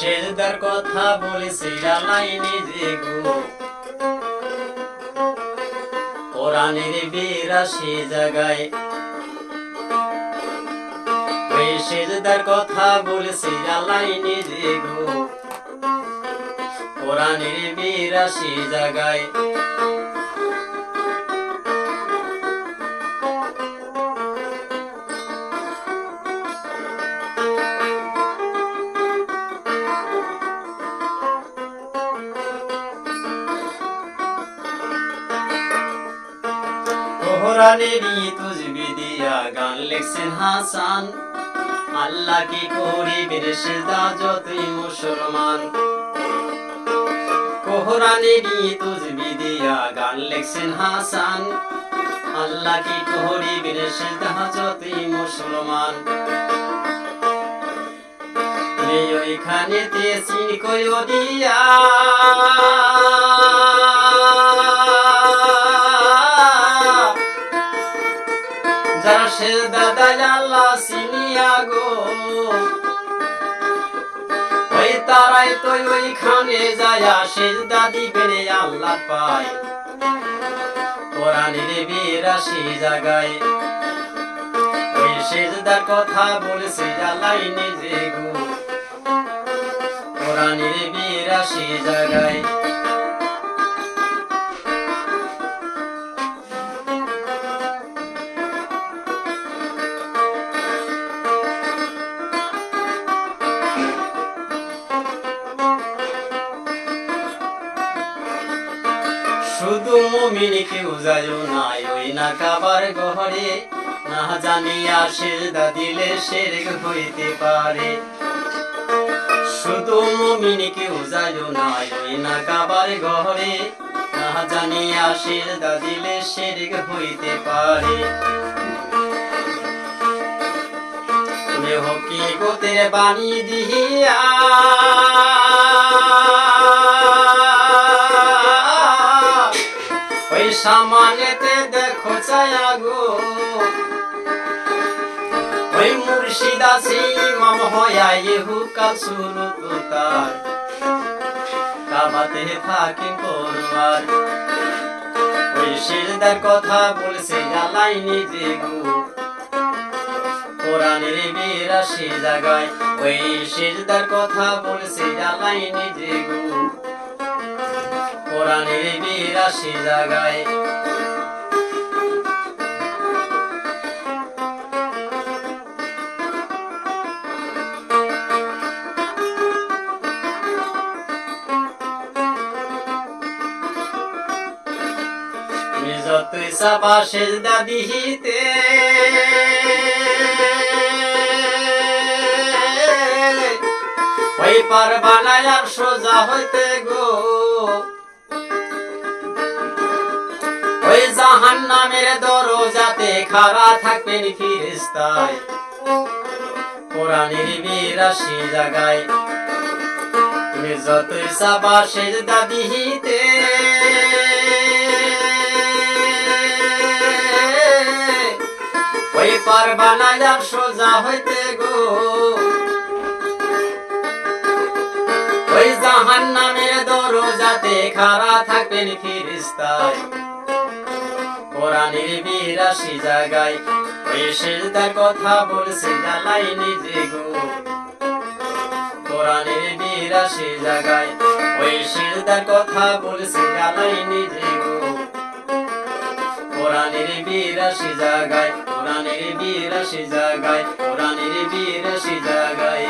সেজদার কথা বলেছে আল্লাহ নিজে গো কোরআনের 82 জায়গায় ওই সেজদার কথা বলেছে আল্লাহ নিজে গো কোরআনের 82 জায়গায় কোরআনেরই তুজবি দিয়া গান লিখছেন হাসান আল্লাহ কি করিবেন সেজদা যতই মুসলমান কোরআনেরই তুজবি দিয়া গান লিখছেন হাসান আল্লাহ কি করিবেন সেজদা যতই মুসলমান ওইখানে তেসিন কই দিয়া যারা সেজদা দেয় আল্লাহ চিনিয়া গো ওই তারাই তো ওইখানে যায়া সেজদা দিবেন আল্লাহ পায় কোরআনের 82 জায়গায় ওই সেজদার কথা বলেছে আল্লাহ নিজে গো কোরআনের 82 জায়গায় শুধু মুমিন কেউ যায় না ওই না কাবার ঘরে না জানিয়া সেজদা দিলে শিরক হইতে পারে শুধু মুমিন কেউ যায় না ওই না কাবার ঘরে না জানিয়া সেজদা দিলে শিরক হইতে পারে তুমি হকিকতের বাণী দিয়া সামানেতে দেখো ছায়া গো ওই মুর্শিদ আছে ইমাম হয়া ইহুকা সুরত তার কাবাতে থাকে কোরআন ওই সেজদার কথা বলেছে আল্লাহ নিজে গো কোরআনের 82 জায়গায় ওই সেজদার কথা বলেছে আল্লাহ নিজে গো কোরআনের 82 জায়গায় যতই চাবা সেজদা দিতে ওই পারবা না আর সোজা হইতে গো ওই জাহান্নামের দরজাতে খাড়া থাকবেন ফেরেশতায় কোরআনের 82 জায়গায় তুমি যতই চাবা সেজদা দিতে ওই পারবা না আর সোজা হইতে গো ওই জাহান্নামের দরজাতে খাড়া থাকবেন ফেরেশতায় কোরআনের 82 জায়গায় ওই সেজদার কথা বলেছে আল্লাহ নিজে গো কোরআনের 82 জায়গায় ওই সেজদার কথা বলেছে আল্লাহ নিজে গো কোরআনের 82 জায়গায় কোরআনের 82 জায়গায় কোরআনের 82 জায়গায়